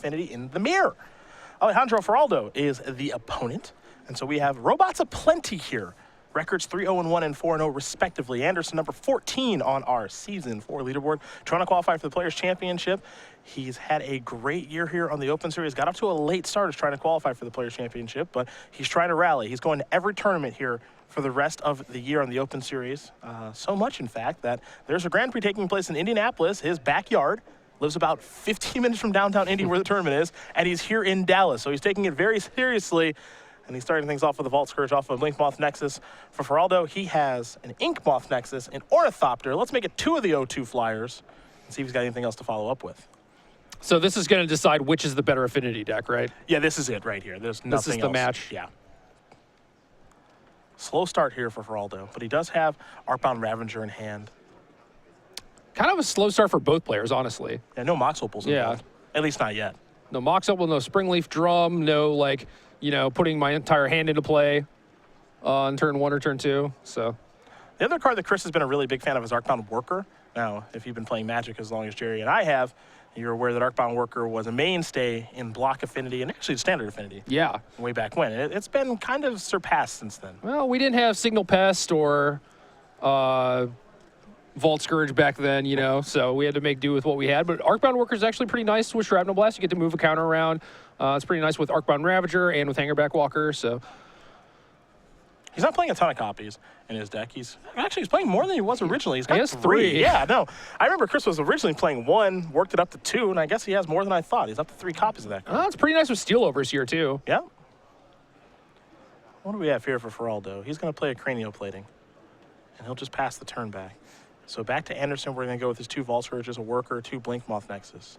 Affinity in the mirror. Alejandro Faraldo is the opponent, and so we have robots aplenty here. Records 3-0-1 and 4-0 respectively. Andersen, number 14 on our Season 4 leaderboard, trying to qualify for the Players' Championship. He's had a great year here on the Open Series. Got up to a late start trying to qualify for the Players' Championship, but he's trying to rally. He's going to every tournament here for the rest of the year on the Open Series. So much, in fact, that there's a Grand Prix taking place in Indianapolis, his backyard. Lives about 15 minutes from downtown Indy where the tournament is, and he's here in Dallas. So he's taking it very seriously, and he's starting things off with a Vault Scourge off of Blink Moth Nexus. For Faraldo, he has an Ink Moth Nexus, an Ornithopter. Let's make it 2 of the O2 Flyers and see if he's got anything else to follow up with. So this is going to decide which is the better affinity deck, right? Yeah, this is it right here. There's nothing else. This is the match? Yeah. Slow start here for Faraldo, but he does have Arcbound Ravager in hand. Kind of a slow start for both players, honestly. Yeah, no Mox Opals involved. At least not yet. No Mox Opal, no Springleaf Drum, no, like, you know, putting my entire hand into play on turn 1 or turn 2. So the other card that Chris has been a really big fan of is Arcbound Worker. Now, if you've been playing Magic as long as Jerry and I have, you're aware that Arcbound Worker was a mainstay in Block Affinity and actually Standard Affinity. Yeah. Way back when. It's been kind of surpassed since then. Well, we didn't have Signal Pest or Vault Scourge back then, you know, so we had to make do with what we had. But Arcbound Worker is actually pretty nice with Shrapnel Blast. You get to move a counter around. It's pretty nice with Arcbound Ravager and with Hangerback Walker, so. He's not playing a ton of copies in his deck. He's playing more than he was originally. He's got he has 3. Yeah, no. I remember Chris was originally playing 1, worked it up to 2, and I guess he has more than I thought. He's up to 3 copies of that card. It's pretty nice with Steelovers here, too. Yeah. What do we have here for Faraldo? He's going to play a Cranioplating, and he'll just pass the turn back. So back to Andersen, we're going to go with his 2 Vault Scourges, a Worker, 2 Blink Moth Nexus.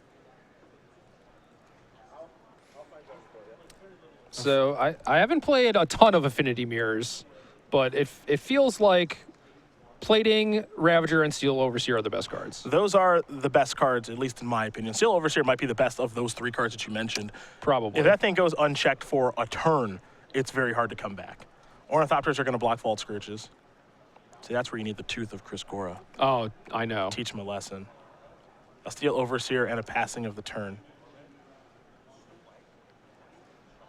So I haven't played a ton of Affinity Mirrors, but it feels like Plating, Ravager, and Steel Overseer are the best cards. Those are the best cards, at least in my opinion. Steel Overseer might be the best of those 3 cards that you mentioned. Probably. If that thing goes unchecked for a turn, it's very hard to come back. Ornithopters are going to block Vault Scourges. See, that's where you need the tooth of Chris Gora. Oh, I know. Teach him a lesson. A Steel Overseer and a passing of the turn.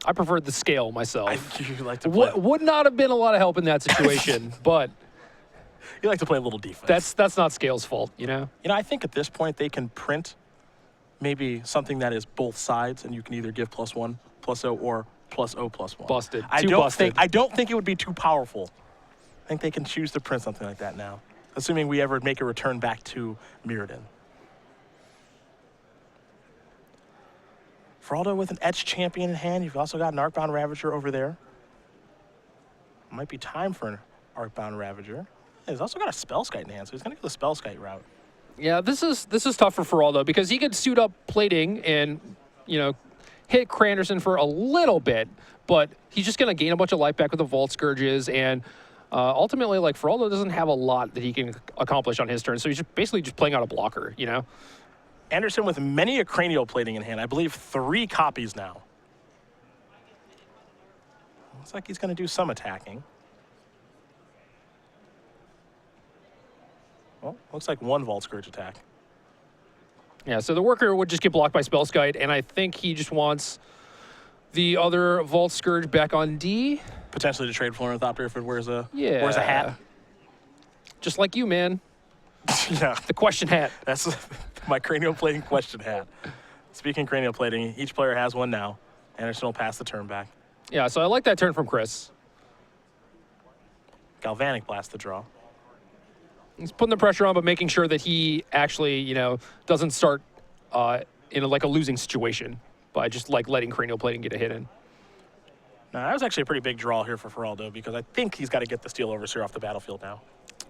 I preferred the scale myself. You like to play. Would not have been a lot of help in that situation, but you like to play a little defense. That's not Scale's fault, you know? You know, I think at this point they can print maybe something that is both sides, and you can either give +1, +0, or +0/+1. Busted. I don't think it would be too powerful. I think they can choose to print something like that now, assuming we ever make a return back to Mirrodin. Faraldo with an Etched Champion in hand. You've also got an Arcbound Ravager over there. Might be time for an Arcbound Ravager. He's also got a Spellskite in hand, so he's going to go the Spellskite route. Yeah, this is tough for Faraldo because he could suit up Plating and, you know, hit Andersen for a little bit, but he's just going to gain a bunch of life back with the Vault Scourges, and ultimately, like, Faraldo doesn't have a lot that he can accomplish on his turn, so he's basically just playing out a blocker, you know? Andersen with many a Cranioplating in hand. I believe 3 copies now. Looks like he's going to do some attacking. Well, looks like 1 Vault Scourge attack. Yeah, so the Worker would just get blocked by Spellskite, and I think he just wants the other Vault Scourge back on D. Potentially to trade for Ornithopter if it wears a hat. Just like you, man. Yeah. The question hat. That's my Cranioplating question hat. Speaking of Cranioplating, each player has one now. Andersen will pass the turn back. Yeah, so I like that turn from Chris. Galvanic Blast the draw. He's putting the pressure on, but making sure that he actually, you know, doesn't start in like a losing situation by just like letting Cranioplating get a hit in. Now, that was actually a pretty big draw here for Faraldo because I think he's got to get the Steel Overseer off the battlefield now.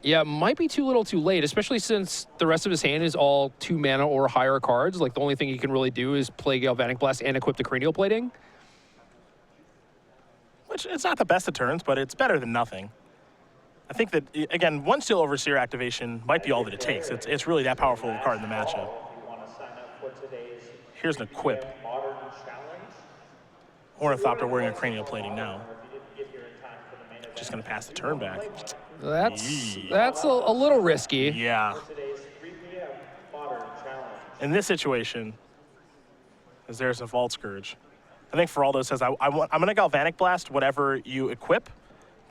Yeah, might be too little too late, especially since the rest of his hand is all 2 mana or higher cards. Like, the only thing he can really do is play Galvanic Blast and equip the Cranioplating. Which, it's not the best of turns, but it's better than nothing. I think that, again, 1 Steel Overseer activation might be all that it takes. It's really that powerful of a card in the matchup. Here's an equip. Ornithopter wearing a Cranioplating now. Just going to pass the turn back. That's a little risky. Yeah. In this situation, as there's a Vault Scourge. I think Faraldo says, I'm going to Galvanic Blast whatever you equip,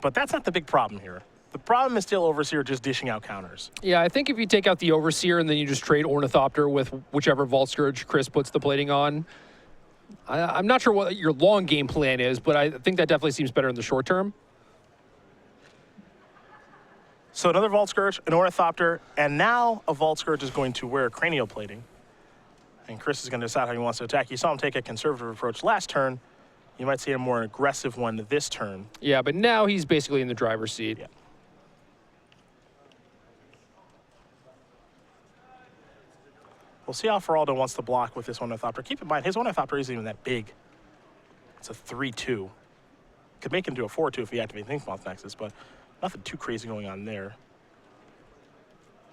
but that's not the big problem here. The problem is still Overseer just dishing out counters. Yeah, I think if you take out the Overseer and then you just trade Ornithopter with whichever Vault Scourge Chris puts the plating on, I'm not sure what your long game plan is, but I think that definitely seems better in the short term. So another Vault Scourge, an Ornithopter, and now a Vault Scourge is going to wear Cranial Plating. And Chris is going to decide how he wants to attack. You saw him take a conservative approach last turn. You might see a more aggressive one this turn. Yeah, but now he's basically in the driver's seat. Yeah. We'll see how Faraldo wants to block with this Ornithopter. Keep in mind, his Ornithopter isn't even that big. It's a 3-2. Could make him do a 4-2 if he activates Inkmoth Nexus, but nothing too crazy going on there.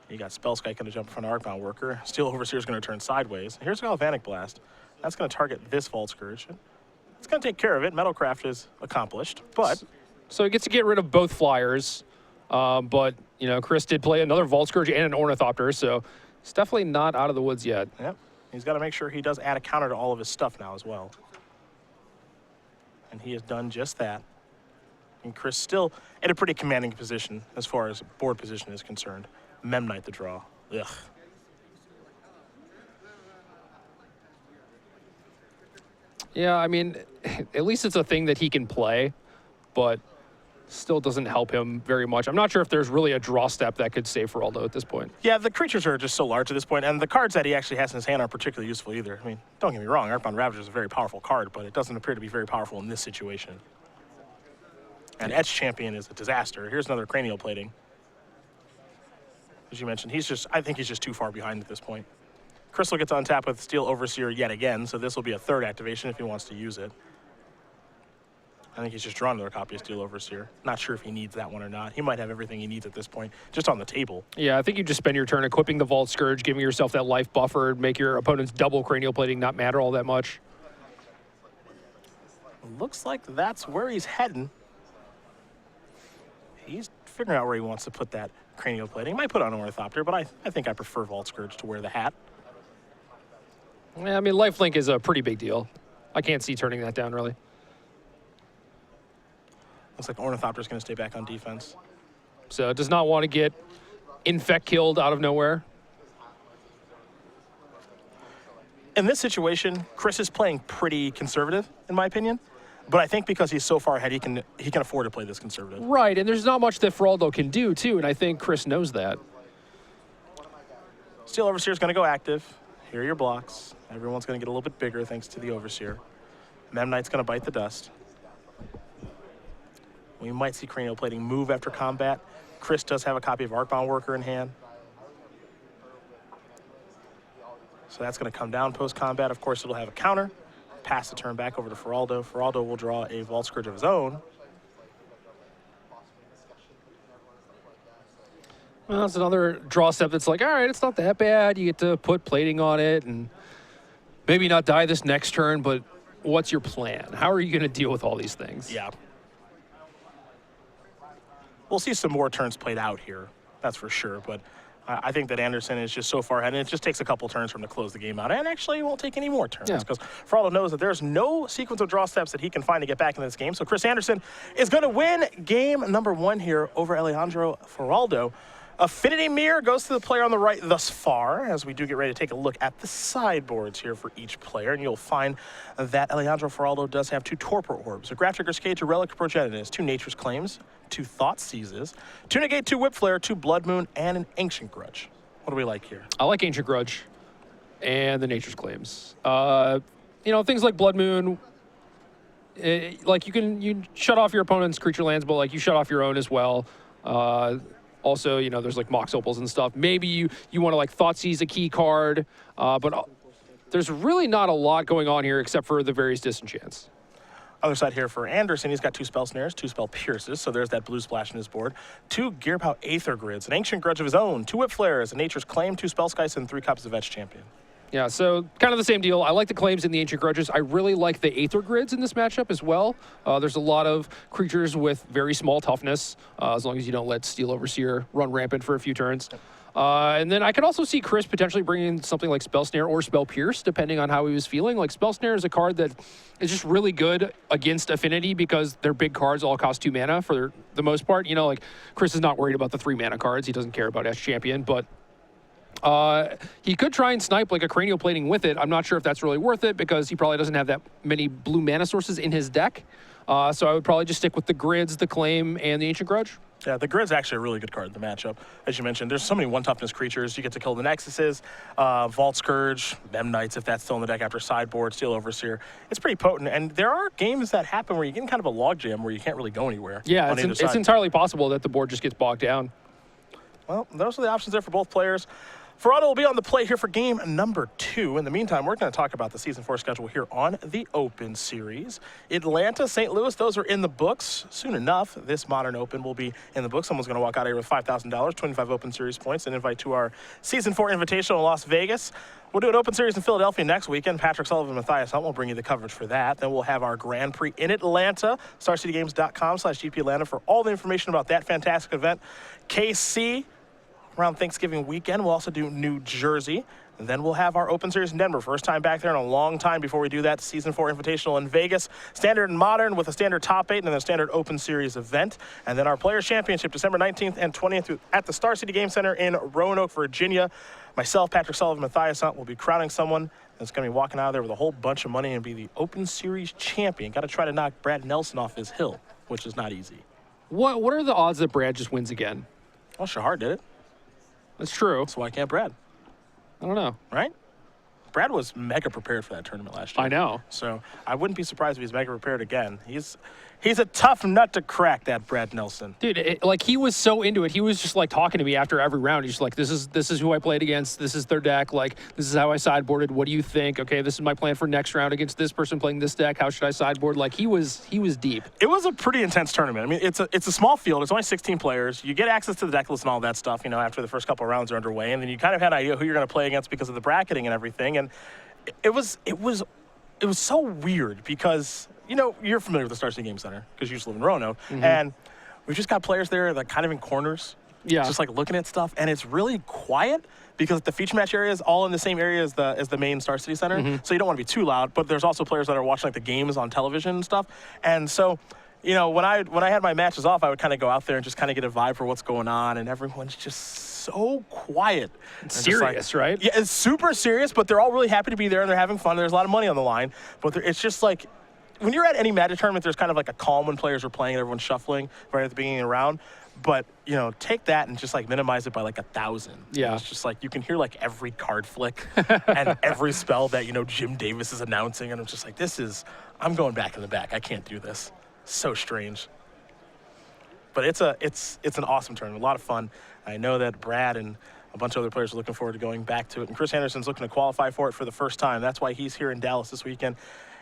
You got Spellskite going to jump in front of Arcbound Worker. Steel Overseer is going to turn sideways. Here's Galvanic Blast. That's going to target this Vault Scourge. It's going to take care of it. Metalcraft is accomplished, but... So he gets to get rid of both flyers, but, you know, Chris did play another Vault Scourge and an Ornithopter, so it's definitely not out of the woods yet. Yep. He's got to make sure he does add a counter to all of his stuff now as well. And he has done just that. And Chris still in a pretty commanding position as far as board position is concerned. Memnite the draw. Ugh. Yeah, I mean, at least it's a thing that he can play, but still doesn't help him very much. I'm not sure if there's really a draw step that could save Faraldo at this point. Yeah, the creatures are just so large at this point, and the cards that he actually has in his hand aren't particularly useful either. I mean, don't get me wrong, Earthbound Ravager is a very powerful card, but it doesn't appear to be very powerful in this situation. And Etch Champion is a disaster. Here's another Cranial Plating. As you mentioned, I think he's just too far behind at this point. Crystal gets on tap with Steel Overseer yet again, so this will be a third activation if he wants to use it. I think he's just drawn another copy of Steel Overseer. Not sure if he needs that one or not. He might have everything he needs at this point, just on the table. Yeah, I think you just spend your turn equipping the Vault Scourge, giving yourself that life buffer, make your opponent's double Cranial Plating not matter all that much. Looks like that's where he's heading. He's figuring out where he wants to put that Cranial Plating. He might put on Ornithopter, but I think I prefer Vault Scourge to wear the hat. Yeah, I mean, lifelink is a pretty big deal. I can't see turning that down, really. Looks like Ornithopter's going to stay back on defense. So does not want to get Infect killed out of nowhere. In this situation, Chris is playing pretty conservative, in my opinion. But I think because he's so far ahead, he can afford to play this conservative. Right, and there's not much that Faraldo can do, too, and I think Chris knows that. Steel Overseer is going to go active. Here are your blocks. Everyone's going to get a little bit bigger thanks to the Overseer. Memnite's going to bite the dust. We might see Cranial Plating move after combat. Chris does have a copy of Arcbound Worker in hand. So that's going to come down post-combat. Of course, it'll have a counter. Pass the turn back over to Faraldo. Faraldo will draw a Vault Scourge of his own. Well, it's another draw step that's like, all right, it's not that bad. You get to put plating on it and maybe not die this next turn, but what's your plan? How are you going to deal with all these things? Yeah. We'll see some more turns played out here, that's for sure, but I think that Andersen is just so far ahead, and it just takes a couple turns for him to close the game out, and actually it won't take any more turns, because Faraldo knows that there's no sequence of draw steps that he can find to get back in this game, so Chris Andersen is going to win game number 1 here over Alejandro Faraldo. Affinity Mirror goes to the player on the right thus far, as we do get ready to take a look at the sideboards here for each player, and you'll find that Alejandro Faraldo does have 2 Torpor Orbs, a Grafdigger's Cage, a Relic of Progenitus, 2 Nature's Claims, 2 Thought Seizes, 2 Negate, 2 Whip Flare, 2 Blood Moon, and an Ancient Grudge. What do we like here? I like Ancient Grudge and the Nature's Claims. You know, things like Blood Moon, like you shut off your opponent's creature lands, but like you shut off your own as well. Also, you know, there's like Mox Opals and stuff. Maybe you want to like Thoughtseize a key card, but there's really not a lot going on here except for the various disenchants. Other side here for Andersen, he's got 2 Spell Snares, 2 Spell Pierces, so there's that blue splash in his board. 2 Gearpow Aether Grids, an Ancient Grudge of his own, 2 Whip Flares, a Nature's Claim, 2 Spellskites, and 3 copies of Etch Champion. Yeah, so kind of the same deal. I like the claims in the Ancient Grudges. I really like the Aether Grids in this matchup as well. There's a lot of creatures with very small toughness, as long as you don't let Steel Overseer run rampant for a few turns. And then I could also see Chris potentially bringing something like Spell Snare or Spell Pierce, depending on how he was feeling. Like, Spell Snare is a card that is just really good against Affinity because their big cards all cost 2 mana for the most part. You know, like, Chris is not worried about the 3 mana cards. He doesn't care about S Champion, but he could try and snipe like a Cranial Plating with it. I'm not sure if that's really worth it because he probably doesn't have that many blue mana sources in his deck. So I would probably just stick with the Grids, the Claim, and the Ancient Grudge. Yeah, the Grid's actually a really good card in the matchup. As you mentioned, there's so many one-toughness creatures. You get to kill the Nexuses, Vault Scourge, Mem Knights if that's still in the deck after sideboard, Steel Overseer. It's pretty potent, and there are games that happen where you get in kind of a logjam where you can't really go anywhere. Yeah, it's entirely possible that the board just gets bogged down. Well, those are the options there for both players. Faraldo will be on the play here for game number 2. In the meantime, we're going to talk about the Season 4 schedule here on the Open Series. Atlanta, St. Louis, those are in the books. Soon enough, this Modern Open will be in the books. Someone's going to walk out here with $5,000, 25 Open Series points, and invite to our Season 4 Invitational in Las Vegas. We'll do an Open Series in Philadelphia next weekend. Patrick Sullivan and Matthias Hunt will bring you the coverage for that. Then we'll have our Grand Prix in Atlanta, StarCityGames.com/GP Atlanta for all the information about that fantastic event. KC, around Thanksgiving weekend. We'll also do New Jersey. And then we'll have our Open Series in Denver. First time back there in a long time. Before we do that, Season 4 Invitational in Vegas. Standard and Modern with a standard top 8 and then a standard Open Series event. And then our Players' Championship, December 19th and 20th at the Star City Game Center in Roanoke, Virginia. Myself, Patrick Sullivan, Matthias Hunt will be crowning someone that's going to be walking out of there with a whole bunch of money and be the Open Series champion. Got to try to knock Brad Nelson off his hill, which is not easy. What are the odds that Brad just wins again? Well, Shahar did it. That's true. So why can't Brad? I don't know. Right? Brad was mega prepared for that tournament last year. I know. So I wouldn't be surprised if he's mega prepared again. He's a tough nut to crack, that Brad Nelson. Dude, like, he was so into it. He was just like talking to me after every round. He's just like, this is who I played against. This is their deck. Like, this is how I sideboarded. What do you think? Okay, this is my plan for next round against this person playing this deck. How should I sideboard? Like, he was deep. It was a pretty intense tournament. I mean, it's a small field. It's only 16 players. You get access to the deck list and all that stuff, you know, after the first couple of rounds are underway, and then you kind of had an idea who you're going to play against because of the bracketing and everything. And it was so weird because, you know, you're familiar with the Star City Game Center because you used to live in Roanoke, and we've just got players there that kind of in corners, just like looking at stuff, and it's really quiet because the feature match area is all in the same area as the main Star City Center, so you don't want to be too loud. But there's also players that are watching like the games on television and stuff, and so, you know, when I had my matches off, I would kind of go out there and just kind of get a vibe for what's going on, and everyone's just so quiet. It's serious, like, right? Yeah, it's super serious, but they're all really happy to be there and they're having fun. There's a lot of money on the line, but it's just like, when you're at any Magic tournament, there's kind of like a calm when players are playing and everyone's shuffling right at the beginning of the round. But, you know, take that and just like minimize it by like 1,000. Yeah. It's just like you can hear like every card flick and every spell that, you know, Jim Davis is announcing. And I'm just like, I'm going back in the back. I can't do this. So strange. But it's an awesome tournament, a lot of fun. I know that Brad and a bunch of other players are looking forward to going back to it. And Chris Andersen's looking to qualify for it for the first time. That's why he's here in Dallas this weekend,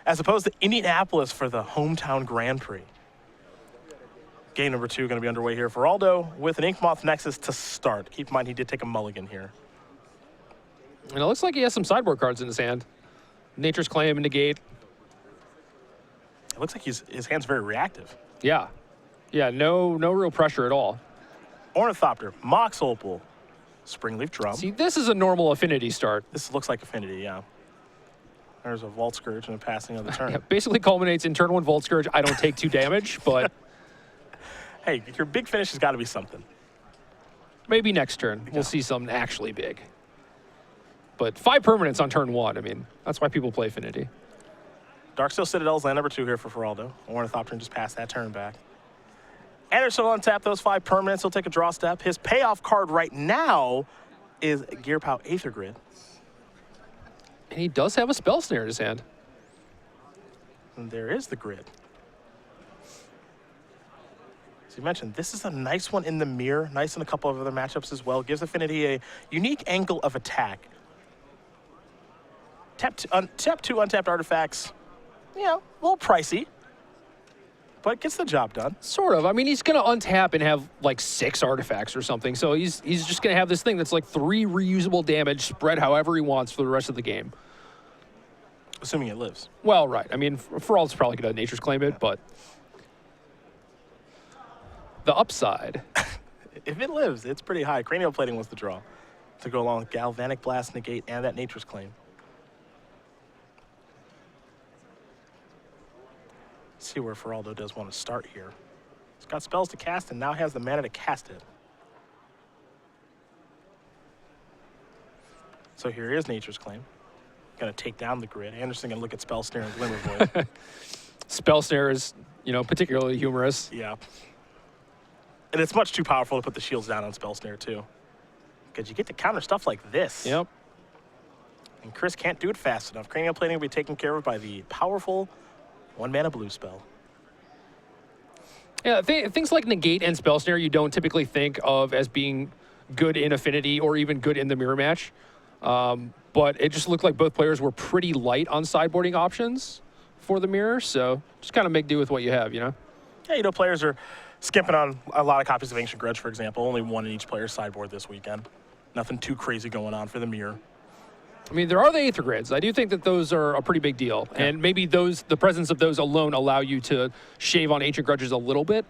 as opposed to Indianapolis for the hometown Grand Prix. Game number 2 going to be underway here. Faraldo with an Inkmoth Nexus to start. Keep in mind, he did take a mulligan here. And it looks like he has some sideboard cards in his hand. Nature's Claim and Negate. It looks like his hand's very reactive. Yeah. Yeah, no real pressure at all. Ornithopter, Mox Opal, Springleaf Drum. See, this is a normal Affinity start. This looks like Affinity, yeah. There's a Vault Scourge and a passing of the turn. Yeah, basically culminates in turn 1 Vault Scourge. I don't take 2 damage, but hey, your big finish has got to be something. maybe next turn we'll see something actually big. But 5 permanents on turn 1, I mean, that's why people play Affinity. Darksteel Citadel's land number 2 here for Faraldo. Ornithopter just passed that turn back. Andersen will untap those 5 permanents. He'll take a draw step. His payoff card right now is Gearpow Aether Grid. And he does have a Spell Snare in his hand. And there is the grid. As you mentioned, this is a nice one in the mirror. Nice in a couple of other matchups as well. Gives Affinity a unique angle of attack. Tap 2 untapped artifacts. You know, a little pricey, but gets the job done. Sort of. I mean, he's going to untap and have like 6 artifacts or something. So he's just going to have this thing that's like 3 reusable damage spread however he wants for the rest of the game. Assuming it lives. Well, right. I mean, Faraldo's probably going to Nature's Claim it, but the upside. If it lives, it's pretty high. Cranial Plating was the draw. to go along with Galvanic Blast, Negate, and that Nature's Claim. Let's see where Faraldo does want to start here. He's got spells to cast and now has the mana to cast it. So here is Nature's Claim. Gonna take down the grid. Andersen gonna look at Spell Snare and Glimmer Void. Spell Snare is, particularly humorous. Yeah. And it's much too powerful to put the shields down on Spell Snare too. Because you get to counter stuff like this. Yep. And Chris can't do it fast enough. Cranial Plating will be taken care of by the powerful 1-mana blue spell. Yeah, things like Negate and Spell Snare you don't typically think of as being good in Affinity or even good in the mirror match. But it just looked like both players were pretty light on sideboarding options for the mirror, so just kind of make do with what you have, Yeah, players are skimping on a lot of copies of Ancient Grudge, for example. Only one in each player's sideboard this weekend. Nothing too crazy going on for the mirror. I mean, there are the Aether Grids. I do think that those are a pretty big deal. Yeah. And maybe the presence of those alone allow you to shave on Ancient Grudges a little bit,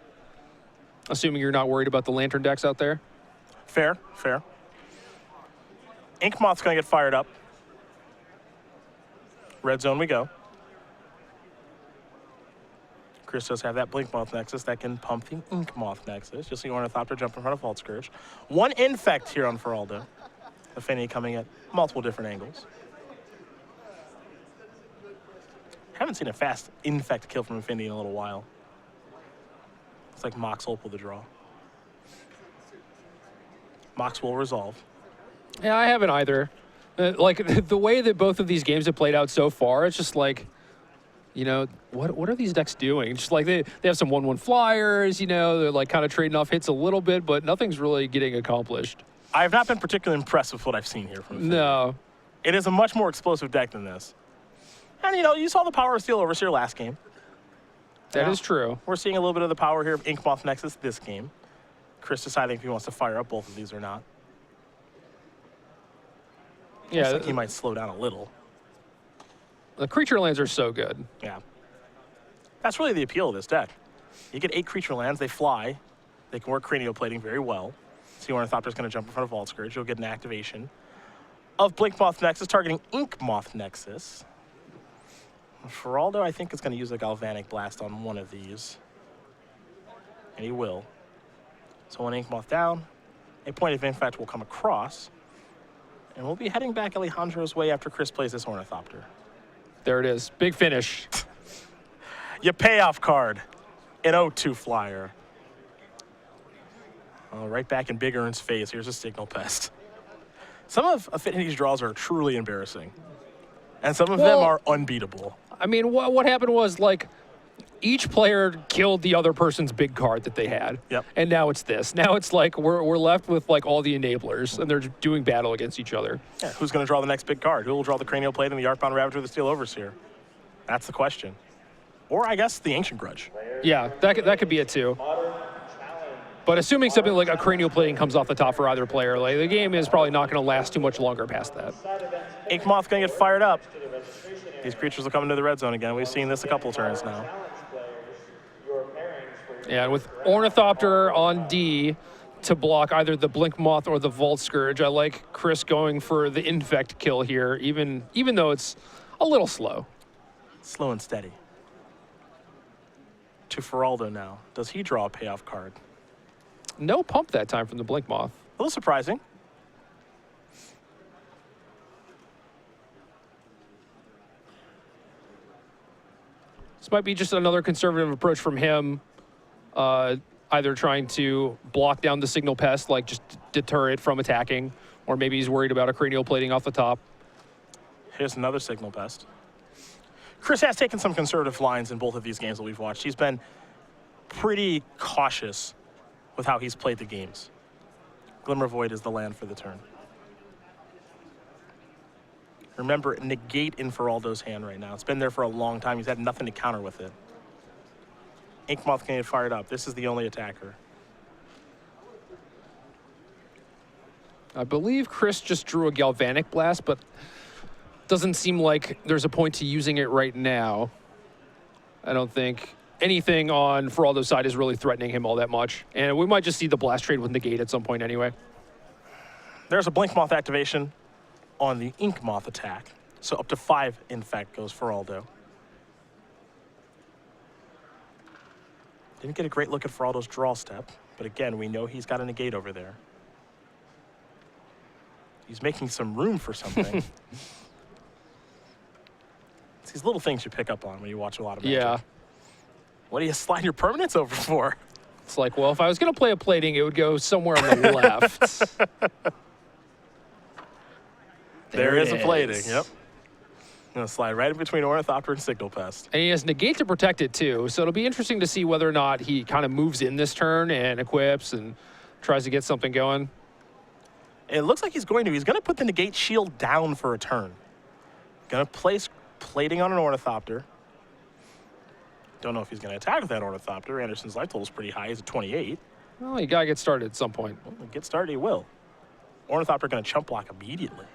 assuming you're not worried about the Lantern decks out there. Fair. Ink Moth's going to get fired up. Red zone we go. Chris does have that Blink Moth Nexus that can pump the Ink Moth Nexus. You'll see Ornithopter jump in front of Vault Scourge. One Infect here on Faraldo. Affinity coming at multiple different angles. Haven't seen a fast Infect kill from Affinity in a little while. It's like Mox will pull the draw. Mox will resolve. Yeah, I haven't either. Like, the way that both of these games have played out so far, it's just like, what are these decks doing? Just like they have some 1/1 flyers, they're like kind of trading off hits a little bit, but nothing's really getting accomplished. I have not been particularly impressed with what I've seen here from Affinity. No. It is a much more explosive deck than this. And, you saw the power of Steel Overseer last game. That is true. We're seeing a little bit of the power here of Ink Moth Nexus this game. Chris deciding if he wants to fire up both of these or not. Yeah. Looks like he might slow down a little. The creature lands are so good. Yeah. That's really the appeal of this deck. You get 8 creature lands, they fly. They can work Cranial Plating very well. See Ornithopter's going to jump in front of Vault Scourge. You'll get an activation of Blink Moth Nexus targeting Ink Moth Nexus. Faraldo, I think, is going to use a Galvanic Blast on one of these. And he will. So one Ink Moth down, a Point of Infect will come across. And we'll be heading back Alejandro's way after Chris plays this Ornithopter. There it is. Big finish. Your payoff card. An 0-2 flyer. Oh, right back in Big Ern's face. Here's a Signal Pest. Some of Affinity's draws are truly embarrassing. And some of them are unbeatable. I mean, what happened was, like, each player killed the other person's big card that they had. Yep. And now it's this. Now it's like we're left with, like, all the enablers, and they're doing battle against each other. Yeah, who's going to draw the next big card? Who will draw the Cranial Plate and the Arcbound Ravager or the Steel Overseer? That's the question. Or, I guess, the Ancient Grudge. Yeah, that could be it, too. But assuming something like a Cranial Plating comes off the top for either player, like, the game is probably not going to last too much longer past that. Ink Moth going to get fired up. These creatures will come into the red zone again. We've seen this a couple turns now. Yeah, with Ornithopter on D to block either the Blink Moth or the Vault Scourge, I like Chris going for the Infect kill here, even though it's a little slow. Slow and steady. To Faraldo now. Does he draw a payoff card? No pump that time from the Blink Moth. A little surprising. This might be just another conservative approach from him, either trying to block down the Signal Pest, like just deter it from attacking, or maybe he's worried about a Cranial Plating off the top. Here's another Signal Pest. Chris has taken some conservative lines in both of these games that we've watched. He's been pretty cautious with how he's played the games. Glimmer Void is the land for the turn. Remember, Negate in Faraldo's hand right now. It's been there for a long time. He's had nothing to counter with it. Ink Moth can get fired up. This is the only attacker. I believe Chris just drew a Galvanic Blast, but doesn't seem like there's a point to using it right now. I don't think anything on Faraldo's side is really threatening him all that much. And we might just see the Blast trade with Negate at some point anyway. There's a Blink Moth activation on the Ink Moth attack. So up to 5, in fact, goes Faraldo. Didn't get a great look at Faraldo's draw step, but again, we know he's got a negate over there. He's making some room for something. It's these little things you pick up on when you watch a lot of Magic. Yeah. What do you slide your permanents over for? It's like, well, if I was going to play a plating, it would go somewhere on the left. There is a plating, yep. Gonna slide right in between Ornithopter and Signal Pest. And he has negate to protect it too, so it'll be interesting to see whether or not he kind of moves in this turn and equips and tries to get something going. It looks like he's going to. He's gonna put the negate shield down for a turn. Gonna place plating on an Ornithopter. Don't know if he's gonna attack with that Ornithopter. Andersen's life total is pretty high. He's at 28. Well, you gotta get started at some point. Well, get started, he will. Ornithopter gonna chump block immediately.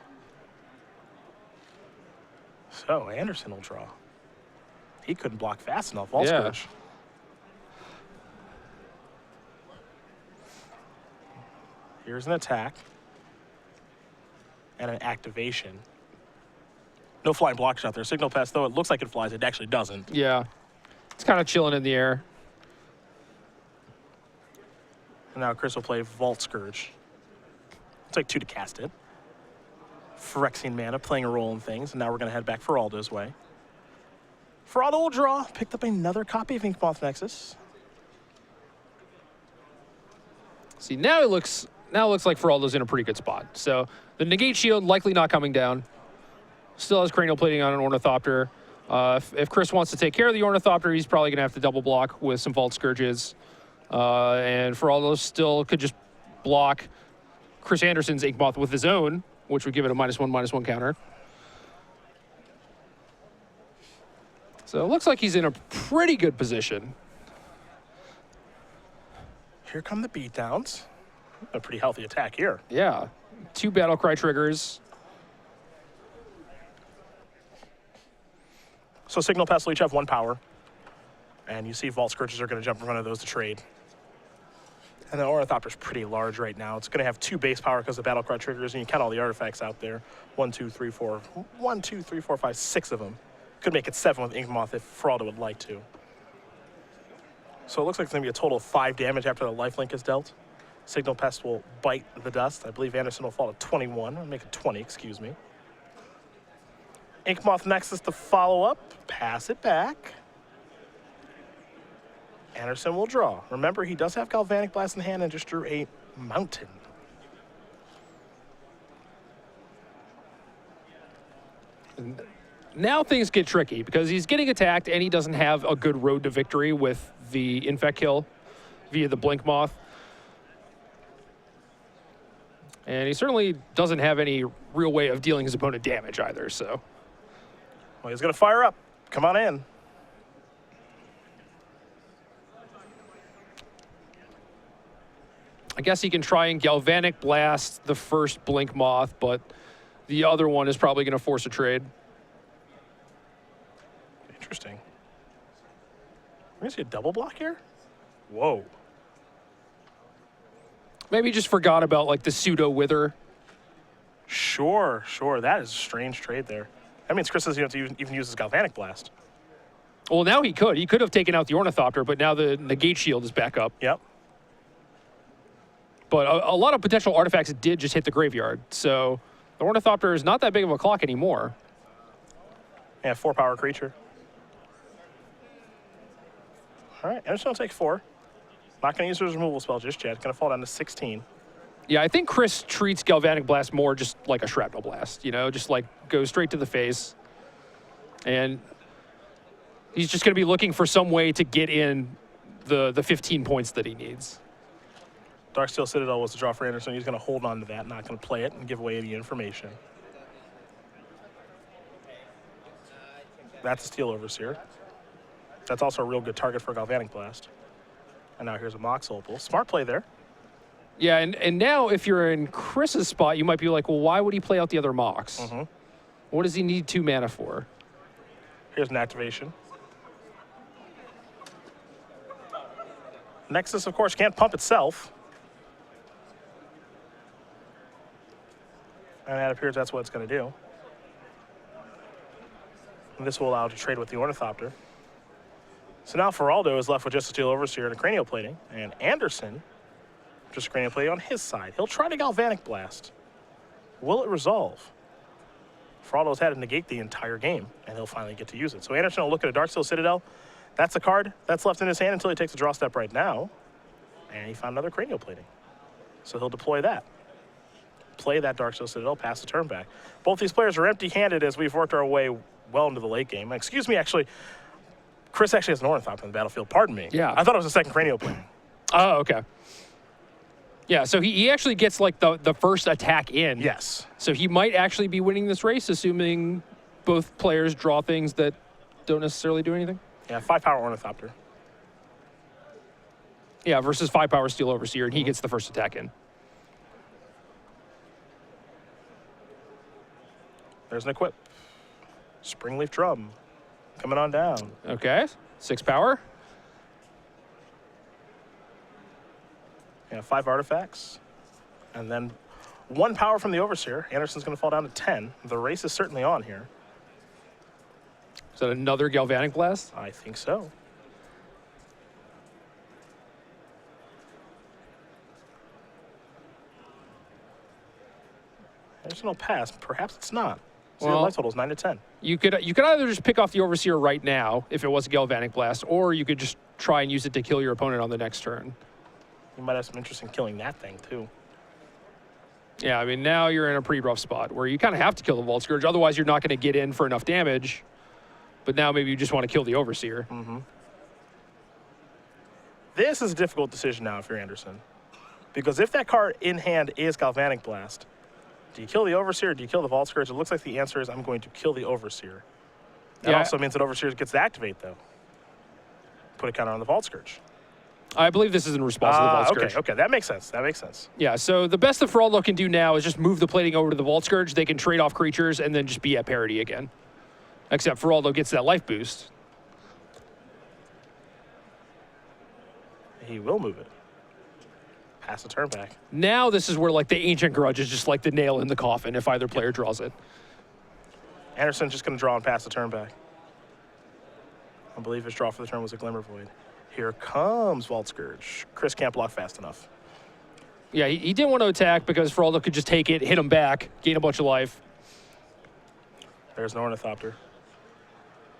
So Andersen will draw. He couldn't block fast enough. Vault Scourge. Here's an attack. And an activation. No flying blocks out there. Signal Pest, though it looks like it flies, it actually doesn't. Yeah. It's kind of chilling in the air. And now Chris will play Vault Scourge. It's like 2 to cast it. Phyrexian mana playing a role in things, and now we're going to head back Faraldo's way. Faraldo will draw. Picked up another copy of Ink Moth Nexus. See, now it looks like Faraldo's in a pretty good spot. So the negate shield likely not coming down. Still has cranial plating on an Ornithopter. If Chris wants to take care of the Ornithopter, he's probably going to have to double block with some Vault Scourges. And Faraldo still could just block Chris Andersen's Ink Moth with his own, which would give it a -1/-1 counter. So it looks like he's in a pretty good position. Here come the beatdowns. A pretty healthy attack here. Yeah. 2 Battlecry triggers. So Signal Pest will each have 1 power. And you see Vault Scourges are going to jump in front of those to trade. And the Ornithopter's pretty large right now. It's going to have 2 base power because of Battlecry triggers, and you count all the artifacts out there. 1, 2, 3, 4. 1, 2, 3, 4, 5, 6 of them. Could make it 7 with Ink Moth if Faraldo would like to. So it looks like it's going to be a total of 5 damage after the lifelink is dealt. Signal Pest will bite the dust. I believe Andersen will fall to 21. I'll make it 20, excuse me. Ink Moth Nexus to follow up. Pass it back. Andersen will draw. Remember, he does have Galvanic Blast in hand and just drew a mountain. And now things get tricky because he's getting attacked and he doesn't have a good road to victory with the Infect kill via the Blink Moth. And he certainly doesn't have any real way of dealing his opponent damage either, so. Well, he's going to fire up. Come on in. I guess he can try and Galvanic Blast the first Blink Moth, but the other one is probably going to force a trade. Interesting. We're going to see a double block here? Whoa. Maybe he just forgot about, like, the pseudo Wither. Sure. That is a strange trade there. That means Chris doesn't have to even use his Galvanic Blast. Well, now he could. He could have taken out the Ornithopter, but now the negate shield is back up. Yep. But a lot of potential artifacts did just hit the graveyard, so the Ornithopter is not that big of a clock anymore. Yeah, 4 power creature. All right, Andersen will take 4. Not going to use his removal spell just yet. Going to fall down to 16. Yeah, I think Chris treats Galvanic Blast more just like a Shrapnel Blast, you know, just like go straight to the face. And he's just going to be looking for some way to get in the 15 points that he needs. Darksteel Citadel was the draw for Andersen. He's going to hold on to that, not going to play it and give away any information. That's a Steel Overseer. That's also a real good target for a Galvanic Blast. And now here's a Mox Opal. Smart play there. Yeah, and now if you're in Chris's spot, you might be like, well, why would he play out the other Mox? Mm-hmm. What does he need 2 mana for? Here's an activation. Nexus, of course, can't pump itself. And that appears that's what it's going to do. And this will allow it to trade with the Ornithopter. So now Faraldo is left with just a Steel Overseer and a Cranial Plating, and Andersen just a Cranial Plating on his side. He'll try to Galvanic Blast. Will it resolve? Faraldo's had to negate the entire game, and he'll finally get to use it. So Andersen will look at a Darksteel Citadel. That's the card that's left in his hand until he takes a draw step right now. And he found another Cranial Plating. So he'll deploy that. Play that Darksteel Citadel, pass the turn back. Both these players are empty-handed as we've worked our way well into the late game. Excuse me, actually, Chris actually has an Ornithopter on the battlefield. Pardon me. Yeah. I thought it was a second Cranial Plating. Oh, okay. Yeah, so he actually gets like the first attack in. Yes. So he might actually be winning this race, assuming both players draw things that don't necessarily do anything. Yeah, 5-power Ornithopter. Yeah, versus 5-power Steel Overseer, and he gets the first attack in. There's an equip. Springleaf Drum coming on down. Okay, 6-power. Yeah, 5 artifacts. And then 1 power from the Overseer. Andersen's going to fall down to 10. The race is certainly on here. Is that another Galvanic Blast? I think so. Andersen will pass. Perhaps it's not. So the Well, life total is 9 to 10. You could either just pick off the Overseer right now if it was a Galvanic Blast, or you could just try and use it to kill your opponent on the next turn. You might have some interest in killing that thing, too. Yeah, I mean, now you're in a pretty rough spot where you kind of have to kill the Vault Scourge. Otherwise, you're not going to get in for enough damage. But now maybe you just want to kill the Overseer. This is a difficult decision now if you're Andersen. Because if that card in hand is Galvanic Blast, do you kill the Overseer or do you kill the Vault Scourge? It looks like the answer is I'm going to kill the Overseer. That also means that Overseer gets to activate, though. Put a counter on the Vault Scourge. I believe this is in response to the Vault Scourge. Okay, that makes sense. That makes sense. Yeah, so the best that Faraldo can do now is just move the plating over to the Vault Scourge. They can trade off creatures and then just be at parity again. Except Faraldo gets that life boost. He will move it. Pass the turn back. Now this is where like the Ancient Grudge is just like the nail in the coffin if either player draws it. Andersen's just going to draw and pass the turn back. I believe his draw for the turn was a Glimmer Void. Here comes Vault Scourge. Chris can't block fast enough. Yeah, he didn't want to attack because Faraldo could just take it, hit him back, gain a bunch of life. There's an Ornithopter.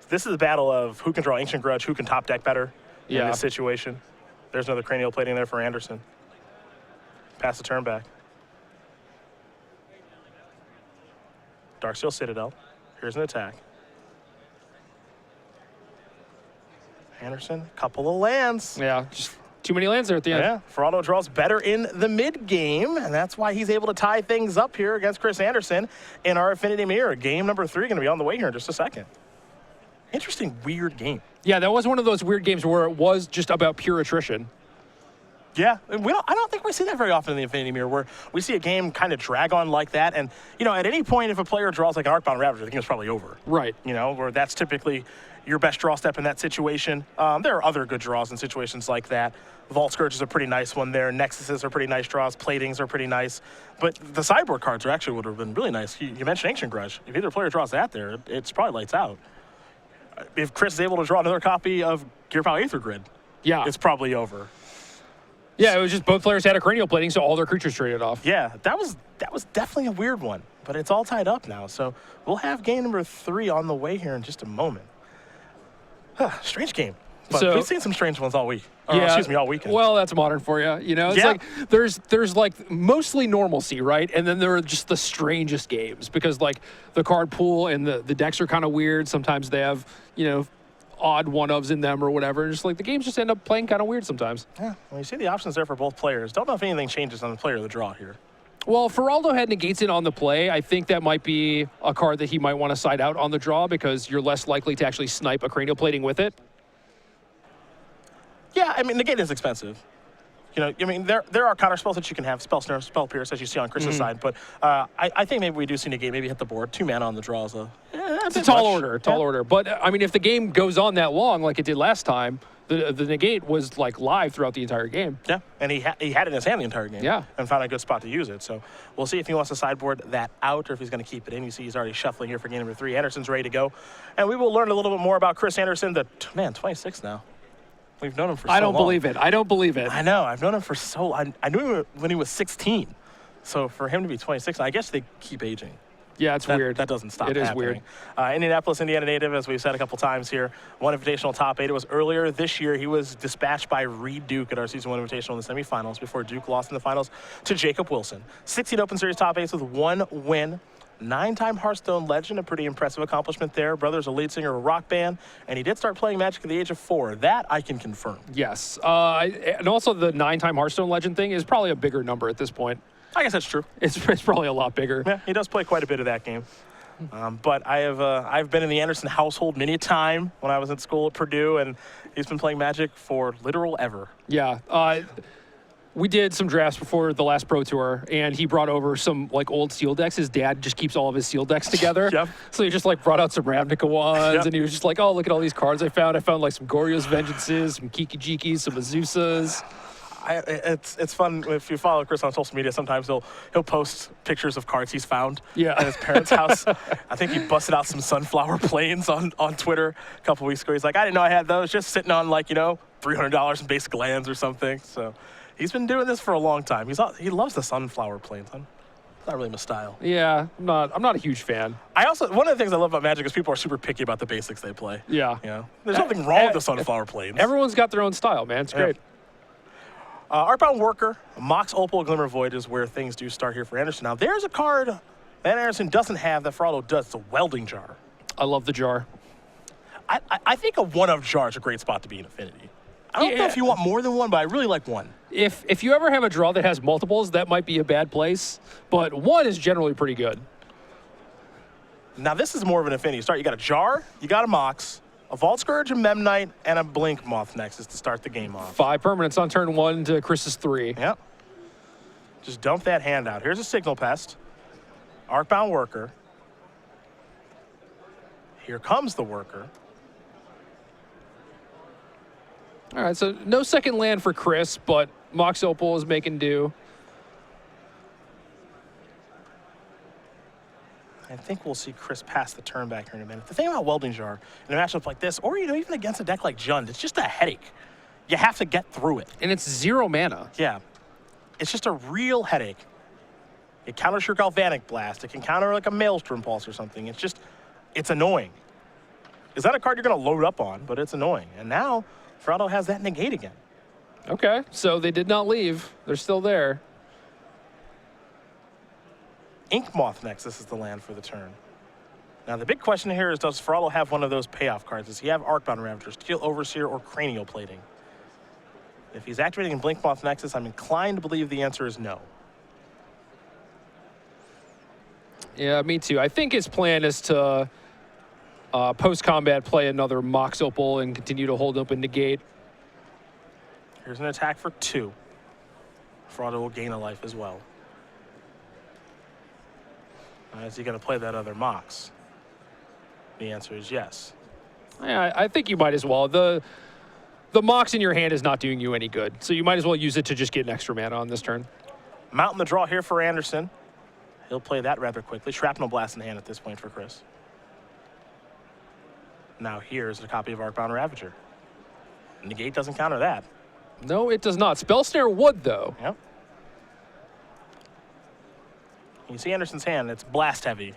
This is a battle of who can draw Ancient Grudge, who can top deck better in this situation. There's another Cranial Plating there for Andersen. Pass the turn back. Darksteel Citadel. Here's an attack. Andersen, couple of lands. Yeah, just too many lands there at the end. Yeah, Faraldo draws better in the mid-game, and that's why he's able to tie things up here against Chris Andersen in our Affinity Mirror. Game number 3 going to be on the way here in just a second. Interesting, weird game. Yeah, that was one of those weird games where it was just about pure attrition. Yeah, I don't think we see that very often in the Infinity Mirror, where we see a game kind of drag on like that. And, at any point, if a player draws like an Arcbound Ravager, the game's probably over. Right. Where that's typically your best draw step in that situation. There are other good draws in situations like that. Vault Scourge is a pretty nice one there. Nexuses are pretty nice draws. Platings are pretty nice. But the sideboard cards actually would have been really nice. You mentioned Ancient Grudge. If either player draws that there, it's probably lights out. If Chris is able to draw another copy of Gear Power Aether Grid, it's probably over. Yeah, it was just both players had a Cranial Plating, so all their creatures traded off. Yeah, that was definitely a weird one, but it's all tied up now. So we'll have game number 3 on the way here in just a moment. Strange game. But we've seen some strange ones all week. All weekend. Well, that's modern for you. It's like there's like mostly normalcy, right? And then there are just the strangest games because like the card pool and the decks are kind of weird. Sometimes they have, odd one-ofs in them or whatever. Just like the games just end up playing kind of weird sometimes. Yeah, well, you see the options there for both players. Don't know if anything changes on the player of the draw here. Well, Faraldo had negates it on the play. I think that might be a card that he might want to side out on the draw because you're less likely to actually snipe a Cranial Plating with it. Yeah, I mean, negate is expensive. There are counter spells that you can have, Spell Snare, Spell Pierce, as you see on Chris's side, but I think maybe we do see negate, maybe hit the board. 2 mana on the draw is it's a tall order. But, I mean, if the game goes on that long like it did last time, The negate was like live throughout the entire game. Yeah, and he had it in his hand the entire game. Yeah. And found a good spot to use it. So we'll see if he wants to sideboard that out or if he's going to keep it in. You see he's already shuffling here for game number 3. Anderson's ready to go. And we will learn a little bit more about Chris Andersen, 26 now. We've known him for so long. I don't believe it. I don't believe it. I know. I've known him for so long. I knew him when he was 16. So for him to be 26, I guess they keep aging. Yeah, it's weird. That doesn't stop. It is happening. weird. Indianapolis, Indiana native, as we've said a couple times here, won Invitational top 8. It was earlier this year. He was dispatched by Reed Duke at our Season 1 Invitational in the semifinals before Duke lost in the finals to Jacob Wilson. 16 Open Series top 8s with 1 win. 9-time Hearthstone legend, a pretty impressive accomplishment there. Brother's a lead singer of a rock band, and he did start playing Magic at the age of 4. That I can confirm. Yes. And also the 9-time Hearthstone legend thing is probably a bigger number at this point. I guess that's true. It's probably a lot bigger. Yeah, he does play quite a bit of that game. But I've been in the Andersen household many a time when I was in school at Purdue, and he's been playing Magic for literal ever. Yeah. We did some drafts before the last Pro Tour, and he brought over some like old Seal decks. His dad just keeps all of his Seal decks together. Yep. So he just like brought out some Ravnica ones, Yep. and he was just like, oh, look at all these cards I found. I found like some Goryo's Vengeances, some Kiki-Jikis, some Azusas. It's fun if you follow Chris on social media. Sometimes he'll post pictures of cards he's found at his parents' house. I think he busted out some Sunflower Plains on Twitter a couple weeks ago. He's like, I didn't know I had those, just sitting on like $300 in basic lands or something. So he's been doing this for a long time. He loves the Sunflower Plains. Not really my style. Yeah, I'm not a huge fan. One of the things I love about Magic is people are super picky about the basics they play. Yeah. There's nothing wrong with the Sunflower Plains. Everyone's got their own style, man. It's great. Artbound Worker, Mox Opal, Glimmer Void is where things do start here for Andersen. Now, there's a card that Andersen doesn't have that Faraldo does. It's a Welding Jar. I love the jar. I think a one-of jar is a great spot to be in Affinity. I don't know if you want more than one, but I really like one. If you ever have a draw that has multiples, that might be a bad place, but one is generally pretty good. Now, this is more of an Affinity start. You got a Jar, you got a Mox, a Vault Scourge, a Memnite, and a Blink Moth Nexus to start the game off. 5 permanents on turn 1 to Chris's 3. Yep. Just dump that hand out. Here's a Signal Pest. Arcbound Worker. Here comes the Worker. All right, so no second land for Chris, but Mox Opal is making do. I think we'll see Chris pass the turn back here in a minute. The thing about Welding Jar in a matchup like this, or even against a deck like Jund, it's just a headache. You have to get through it. And it's 0 mana. Yeah. It's just a real headache. It counters your Galvanic Blast. It can counter like a Maelstrom Pulse or something. It's annoying. Is that a card you're going to load up on? But it's annoying. And now, Faraldo has that negate again. Okay, so they did not leave. They're still there. Ink Moth Nexus is the land for the turn. Now, the big question here is, does Faraldo have one of those payoff cards? Does he have Arcbound Ravager, Steel Overseer, or Cranial Plating? If he's activating Blink Moth Nexus, I'm inclined to believe the answer is no. Yeah, me too. I think his plan is to post-combat play another Mox Opal and continue to hold up and negate. Here's an attack for 2. Faraldo will gain a life as well. Is he going to play that other Mox? The answer is yes. Yeah, I think you might as well. The Mox in your hand is not doing you any good, so you might as well use it to just get an extra mana on this turn. Mountain the draw here for Andersen. He'll play that rather quickly. Shrapnel Blast in hand at this point for Chris. Now here's a copy of Arcbound Ravager. Negate doesn't counter that. No, it does not. Spell Snare would, though. Yep. You see Andersen's hand, it's blast heavy.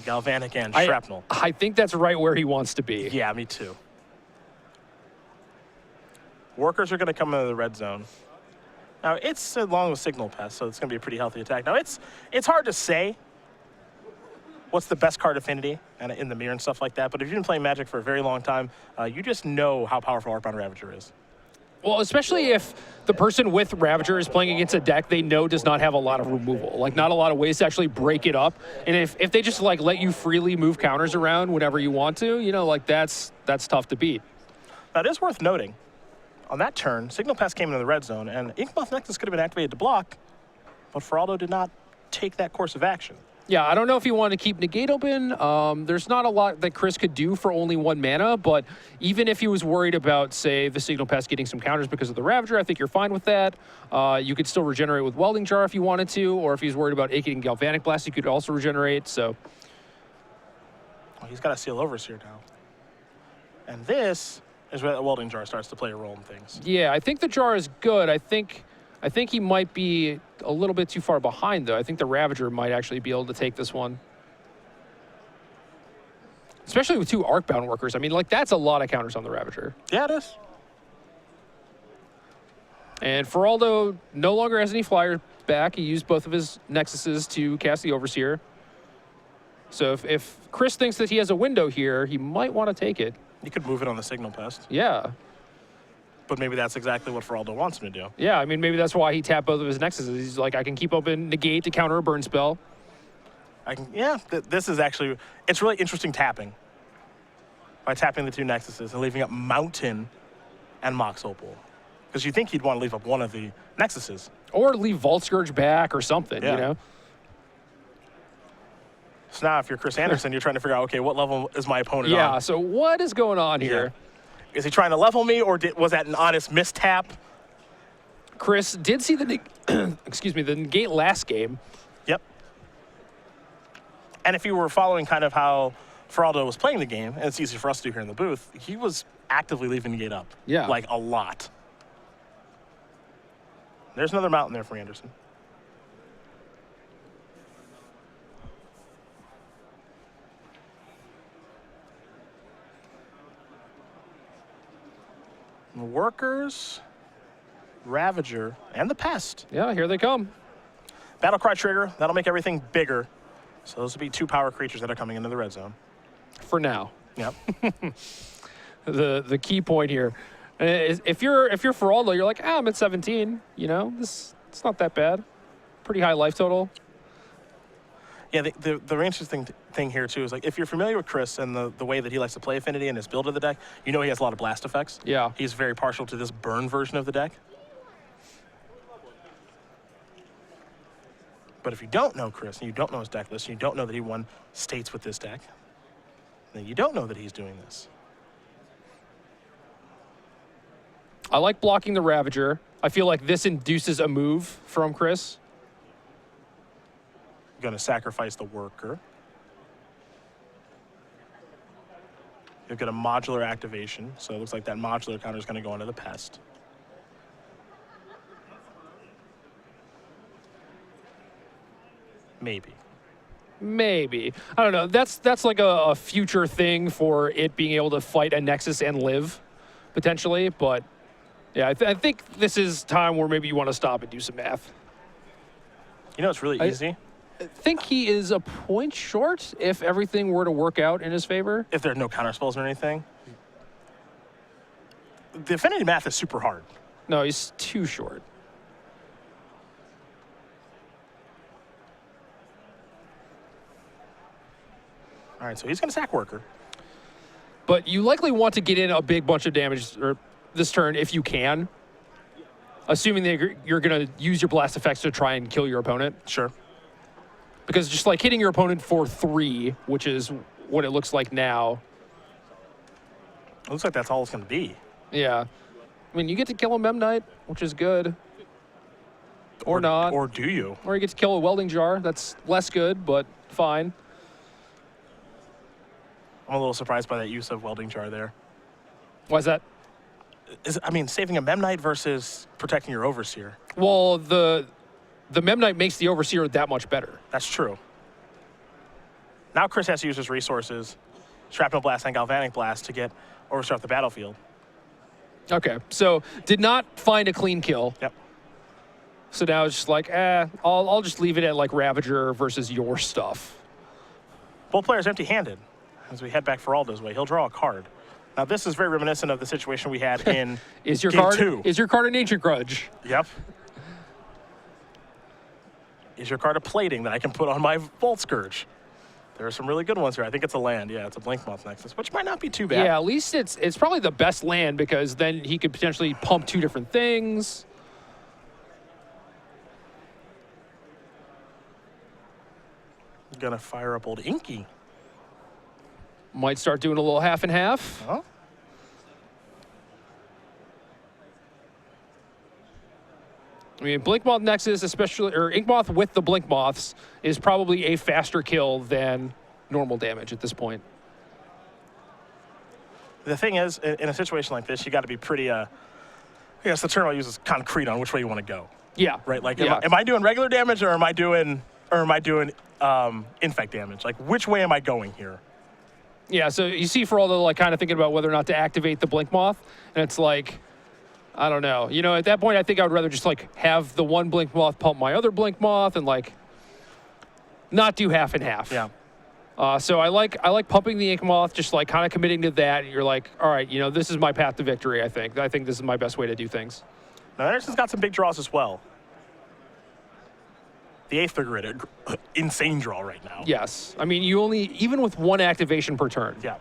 Galvanic and Shrapnel. I think that's right where he wants to be. Yeah, me too. Workers are going to come into the red zone. Now, it's along with Signal Pest, so it's going to be a pretty healthy attack. Now, it's hard to say what's the best card affinity and in the mirror and stuff like that, but if you've been playing Magic for a very long time, you just know how powerful Arcbound Ravager is. Well, especially if the person with Ravager is playing against a deck they know does not have a lot of removal, like not a lot of ways to actually break it up. And if they just like let you freely move counters around whenever you want to, like that's tough to beat. Now, it is worth noting, on that turn, Signal Pest came into the red zone, and Ink Moth Nexus could have been activated to block, but Faraldo did not take that course of action. Yeah, I don't know if he wanted to keep Negate open. There's not a lot that Chris could do for only 1 mana, but even if he was worried about, say, the Signal Pest getting some counters because of the Ravager, I think you're fine with that. You could still regenerate with Welding Jar if you wanted to, or if he's worried about getting Galvanic Blast, you could also regenerate, so. Well, he's got a Seal Overseer now. And this is where the Welding Jar starts to play a role in things. Yeah, I think the Jar is good. I think he might be a little bit too far behind, though. I think the Ravager might actually be able to take this one. Especially with 2 Arcbound Workers. I mean, like, that's a lot of counters on the Ravager. Yeah, it is. And Faraldo no longer has any flyers back. He used both of his Nexuses to cast the Overseer. So if Chris thinks that he has a window here, he might want to take it. You could move it on the Signal Pest. Yeah. But maybe that's exactly what Faraldo wants him to do. Yeah, I mean, maybe that's why he tapped both of his Nexuses. He's like, I can keep open Negate to counter a burn spell. This is actually, it's really interesting tapping. By tapping the 2 Nexuses and leaving up Mountain and Mox Opal. Because you think he'd want to leave up one of the Nexuses. Or leave Vault Scourge back or something, Yeah. you know? So now if you're Chris Andersen, you're trying to figure out, okay, what level is my opponent on? Yeah, so what is going on here? Yeah. Is he trying to level me, or was that an honest mistap? Chris did see the the Negate last game. Yep. And if you were following kind of how Faraldo was playing the game, and it's easy for us to do here in the booth, he was actively leaving Negate up. Yeah. Like, a lot. There's another mountain there for Andersen. Workers, Ravager, and the Pest. Yeah, here they come. Battlecry trigger, that'll make everything bigger. So those will be 2 power creatures that are coming into the red zone. For now. Yep. The key point here. If you're Faraldo, you're like, I'm at 17. You know, it's not that bad. Pretty high life total. Yeah, the interesting thing here, too, is like if you're familiar with Chris and the way that he likes to play Affinity and his build of the deck, you know he has a lot of blast effects. Yeah. He's very partial to this burn version of the deck. But if you don't know Chris and you don't know his deck list and you don't know that he won states with this deck, then you don't know that he's doing this. I like blocking the Ravager. I feel like this induces a move from Chris. Going to sacrifice the worker. You'll get a modular activation, so it looks like that modular counter is going to go into the Pest. Maybe. I don't know. That's like a future thing for it being able to fight a Nexus and live, potentially. But yeah, I think this is time where maybe you want to stop and do some math. You know, it's really easy. I think he is a point short if everything were to work out in his favor. If there are no counter spells or anything. The Affinity math is super hard. No, he's too short. All right, so he's going to sack worker. But you likely want to get in a big bunch of damage this turn if you can. Assuming that you're going to use your blast effects to try and kill your opponent. Sure. Because just like hitting your opponent for 3, which is what it looks like now. It looks like that's all it's going to be. Yeah. I mean, you get to kill a Mem Knight, which is good. Or not. Or do you? Or you get to kill a Welding Jar. That's less good, but fine. I'm a little surprised by that use of Welding Jar there. Why is that? I mean, saving a Mem Knight versus protecting your Overseer. Well, the Mem Knight makes the Overseer that much better. That's true. Now Chris has to use his resources, Shrapnel Blast and Galvanic Blast, to get Overseer off the battlefield. Okay, so did not find a clean kill. Yep. So now it's just like, I'll just leave it at like Ravager versus your stuff. Both players empty-handed. As we head back Faraldo's way, he'll draw a card. Now this is very reminiscent of the situation we had in Is your Game card 2. Is your card an Ancient Grudge? Yep. Is your card a plating that I can put on my Vault Scourge? There are some really good ones here. I think it's a land. Yeah, it's a Blinkmoth Nexus, which might not be too bad. Yeah, at least it's probably the best land because then he could potentially pump 2 different things. Gonna fire up old Inky. Might start doing a little half and half. Huh? I mean, Blinkmoth Nexus, especially, or Inkmoth with the Blinkmoths, is probably a faster kill than normal damage at this point. The thing is, in a situation like this, you got to be pretty, I guess the term I use is concrete on which way you want to go. Yeah. Right? Like, yeah. am I doing regular damage or am I doing infect damage? Like, which way am I going here? Yeah, so you see Faraldo like kind of thinking about whether or not to activate the Blinkmoth, and it's like, I don't know. You know, at that point, I think I would rather just like have the one Blinkmoth pump my other Blinkmoth and like not do half and half. Yeah. So I like pumping the Inkmoth, just like kind of committing to that. You're like, all right, you know, this is my path to victory. I think this is my best way to do things. Now Andersen's got some big draws as well. The 8th grid, insane draw right now. Yes, I mean even with one activation per turn. Yeah.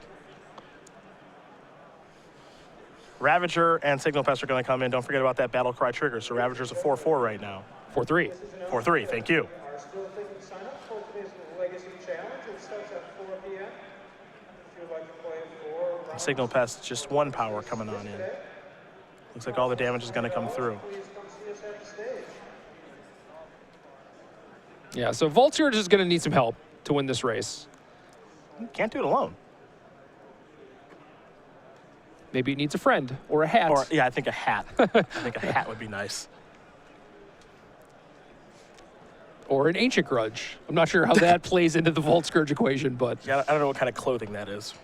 Ravager and Signal Pest are going to come in. Don't forget about that Battle Cry trigger. So Ravager's a 4/4 right now. 4/3. 4/3. Thank you. Are still taking sign up for today's Legacy Challenge. It starts at 4 p.m. If you'd like to play 4 rounds, Signal Pest, just 1 power coming on in. Looks like all the damage is going to come through. please come see us at the stage. Yeah, so Vault Surge is going to need some help to win this race. Can't do it alone. Maybe it needs a friend or a hat. Or, yeah, I think a hat. I think a hat would be nice. Or an Ancient Grudge. I'm not sure how that plays into the Vault Scourge equation, but Yeah, I don't know what kind of clothing that is.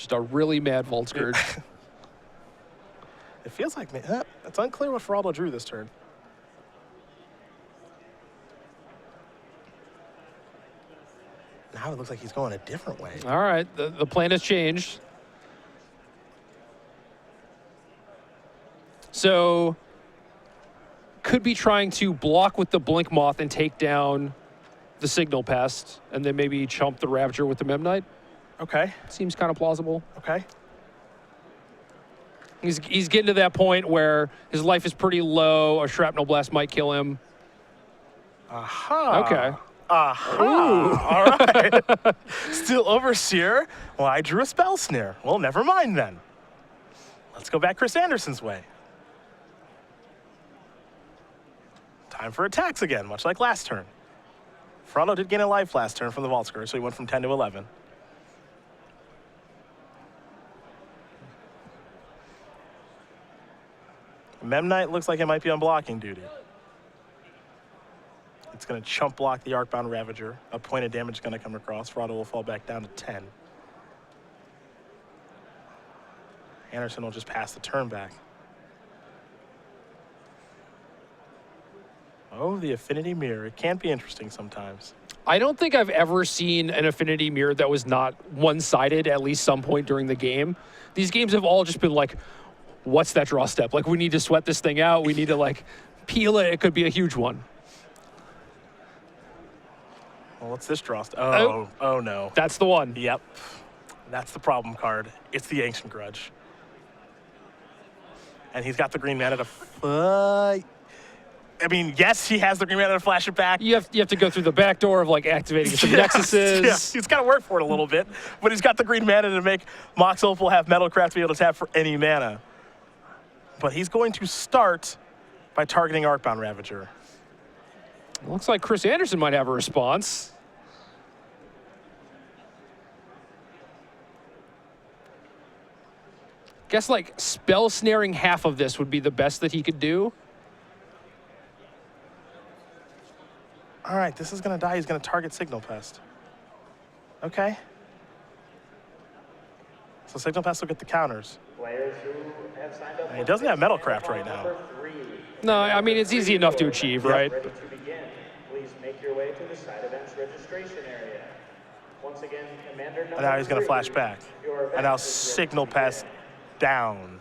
just a really mad Vault Scourge. It feels like, it's unclear what Faraldo drew this turn. Now it looks like he's going a different way. All right, the plan has changed. So, could be trying to block with the Blinkmoth and take down the Signal Pest, and then maybe chump the Ravager with the Memnite. Okay, Seems kind of plausible. okay. He's getting to that point where his life is pretty low. A Shrapnel Blast might kill him. Aha. Okay. Aha. All right. Still Overseer. Well, I drew a Spell Snare. Well, never mind then. Let's go back Chris Andersen's way. Time for attacks again, much like last turn. Faraldo did gain a life last turn from the Vault Scourge, so he went from 10 to 11. Memnite looks like it might be on blocking duty. It's going to chump block the Arcbound Ravager. A point of damage is going to come across. Faraldo will fall back down to 10. Andersen will just pass the turn back. Oh, the Affinity Mirror. It can be interesting sometimes. I don't think I've ever seen an Affinity Mirror that was not one-sided at least some point during the game. These games have all just been like, what's that draw step? Like, we need to sweat this thing out. We need to, like, peel it. It could be a huge one. Well, what's this draw step? Oh, no. That's the one. Yep. That's the problem card. It's the Ancient Grudge. And he's got the green mana to... I mean, yes, he has the green mana to flash it back. You have to go through the back door of, like, activating some Nexuses. Yeah, he's got to work for it a little bit. But he's got the green mana to make Mox Opal have Metalcraft to be able to tap for any mana. But he's going to start by targeting Arcbound Ravager. Looks like Chris Andersen might have a response. Guess, like, spell snaring half of this would be the best that he could do. All right, this is going to die. He's going to target Signal Pest. Okay. So Signal Pest will get the counters. Players who have signed up And he doesn't have Metalcraft right now. number 3. No, I mean, it's easy enough to achieve, right? Ready to begin. Please make your way to the side events registration area. Once again, Commander number And now he's going to 3, flash back. your And now event is Signal ready to Pest down.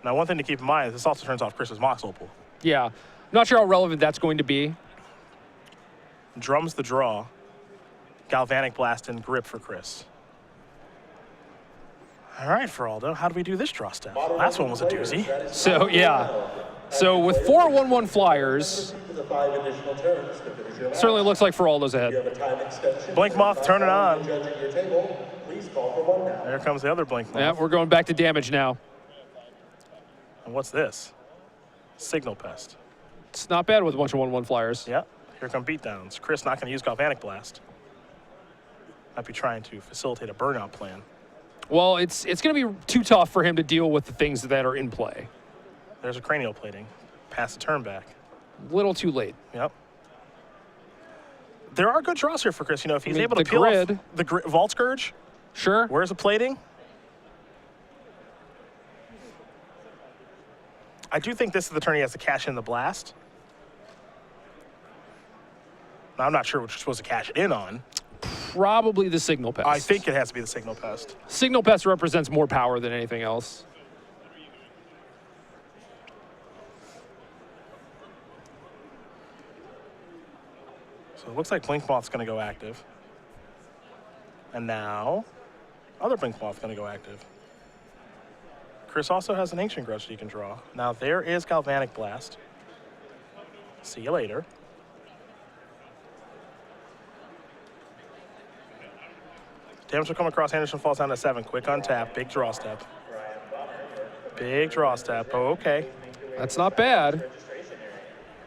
Now, one thing to keep in mind is this also turns off Chris's Mox Opal. Yeah. Not sure how relevant that's going to be. Drums the draw. Galvanic Blast and Grip for Chris. All right, Faraldo, how do we do this draw step? Last one was a doozy. So, yeah. So with 4 1/1 flyers, The 5 additional turns to finish your round. certainly looks like Faraldo's You ahead. have a time extension. Blink Moth, turn it on. Judging your table, please call for one now. There comes the other Blink Moth. Yeah, we're going back to damage now. And what's this? Signal Pest. It's not bad with a bunch of 1/1 flyers. Yep. Here come beatdowns. Chris not going to use Galvanic Blast. Might be trying to facilitate a burnout plan. Well, it's going to be too tough for him to deal with the things that are in play. There's a cranial plating. Pass the turn back. Little too late. Yep. There are good draws here for Chris. You know, if he's I mean, able to the peel grid. off the Vault Scourge, Sure. where's the plating? I do think this is the turn he has to cash in the blast. Now, I'm not sure what you're supposed to cash it in on. Probably the Signal Pest. I think it has to be the Signal Pest. Signal Pest represents more power than anything else. So it looks like Blink Moth's going to go active. And now, other Blink Moth's going to go active. Chris also has an Ancient Grudge that he can draw. Now there is Galvanic Blast. See you later. Damage will come across. Andersen falls down to 7. Quick untap. Big draw step. Big draw step. Oh, okay. That's not bad.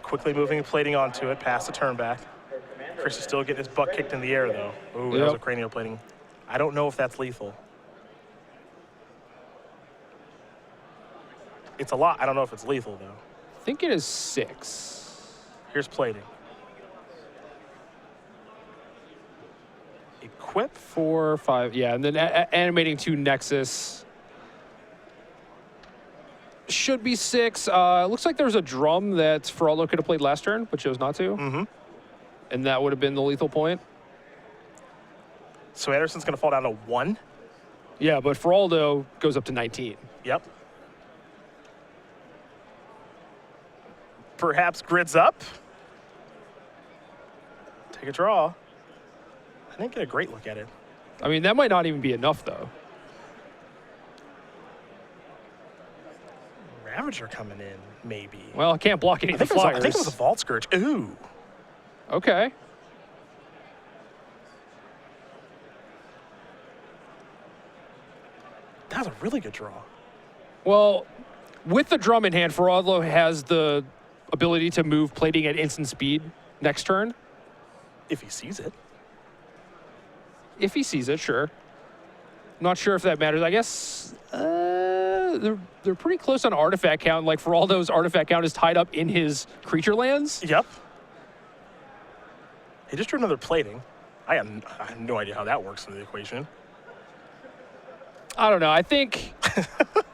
Quickly moving and plating onto it. Past the turn back. Chris is still getting his butt kicked in the air, though. Ooh, that was a Yep. cranial plating. I don't know if that's lethal. It's a lot. I don't know if it's lethal, though. I think it is 6. Here's plating. Equip. 4, 5. Yeah, and then animating to Nexus. Should be 6. Looks like there's a drum that Faraldo could have played last turn, but chose not to. Mm-hmm. And that would have been the lethal point. So Andersen's going to fall down to 1. Yeah, but Faraldo goes up to 19. Yep. Perhaps grids up. Take a draw. I didn't get a great look at it. I mean, that might not even be enough, though. Ravager coming in, maybe. Well, I can't block any I of the think, flyers. I think it was a Vault Scourge. Ooh. Okay. That was a really good draw. Well, with the drum in hand, Faraldo has the ability to move plating at instant speed next turn. If he sees it. If he sees it, sure. Not sure if that matters. I guess they're pretty close on artifact count. Like Faraldo's artifact count is tied up in his creature lands. Yep. He just drew another plating. I have no idea how that works in the equation. I don't know. I think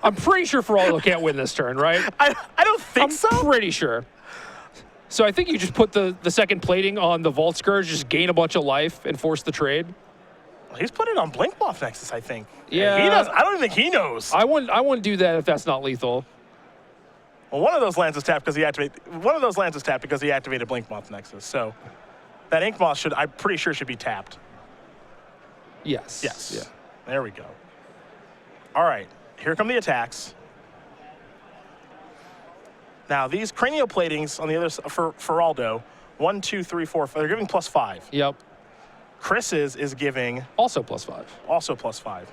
I'm pretty sure Faraldo can't win this turn, right? I don't think I'm so. pretty sure. So I think you just put the second plating on the Vault Scourge, just gain a bunch of life and force the trade. He's put it on Blink Moth Nexus, I think. Yeah. He does. I don't even think he knows. I wouldn't do that if that's not lethal. Well, one of those lands is tapped because he activated Blink Moth Nexus. So that Ink Moth I'm pretty sure should be tapped. Yes. Yes. Yeah. There we go. All right. Here come the attacks. Now these cranial platings on the other side for Faraldo, 1, 2, 3, 4. They're giving +5. Yep. Chris's is giving Also +5. also +5.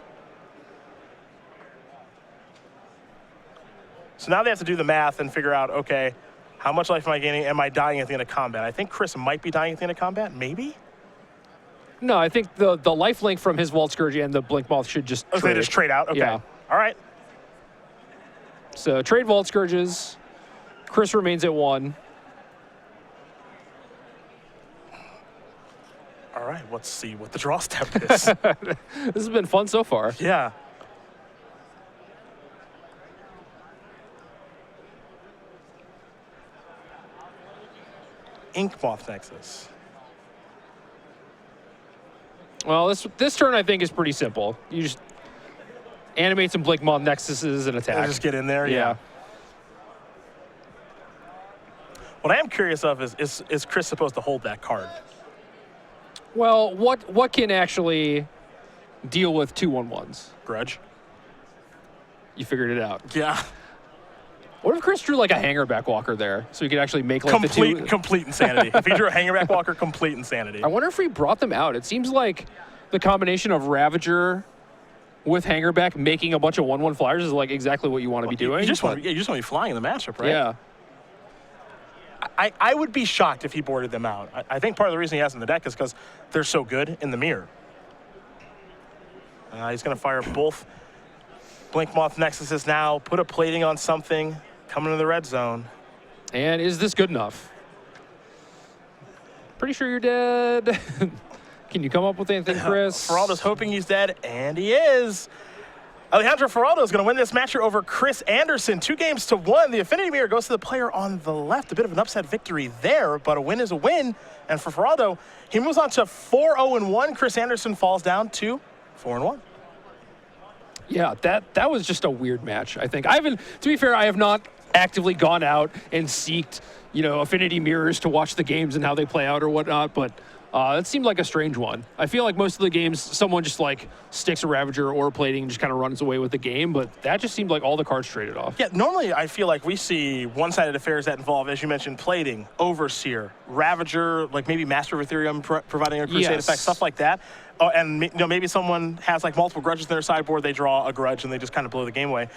So now they have to do the math and figure out, okay, how much life am I gaining? Am I dying at the end of combat? I think Chris might be dying at the end of combat, maybe? No, I think the life link from his Vault Scourge and the Blink Moth should just Okay, trade. they just trade out? Okay. Yeah. All right. So trade Vault Scourges. Chris remains at 1. All right, let's see what the draw step is. This has been fun so far. Yeah. Ink Moth Nexus. Well, this turn I think is pretty simple. You just animate some Blink Moth Nexuses and attack. Just get in there? Yeah. What I am curious of is Chris supposed to hold that card? Well, what can actually deal with 2/1/1s? Grudge? You figured it out. Yeah. What if Chris drew like a hanger back walker there, so he could actually make like the two? Complete insanity. If he drew a hanger back walker, complete insanity. I wonder if he brought them out. It seems like the combination of Ravager with hanger back making a bunch of 1/1 flyers is like exactly what you want to be doing. You just want to be flying in the matchup, right? Yeah. I would be shocked if he boarded them out. I think part of the reason he has in the deck is because they're so good in the mirror. He's going to fire both Blink Moth Nexuses now, put a plating on something, coming to the red zone. And is this good enough? Pretty sure you're dead. Can you come up with anything, Chris? Faraldo's hoping he's dead, and he is. Alejandro Faraldo is going to win this match over Chris Andersen, 2-1. The Affinity Mirror goes to the player on the left. A bit of an upset victory there, but a win is a win. And for Faraldo, he moves on to 4-0-1. Chris Andersen falls down to 4-1. Yeah, that was just a weird match, I think. To be fair, I have not actively gone out and seeked, Affinity Mirrors to watch the games and how they play out or whatnot, but it seemed like a strange one. I feel like most of the games, someone just like sticks a Ravager or a plating and just kind of runs away with the game, but that just seemed like all the cards traded off. Yeah, normally I feel like we see one-sided affairs that involve, as you mentioned, plating, Overseer, Ravager, like maybe Master of Ethereum providing a crusade effect, stuff like that. Oh, and maybe someone has like multiple grudges in their sideboard, they draw a grudge and they just kind of blow the game away.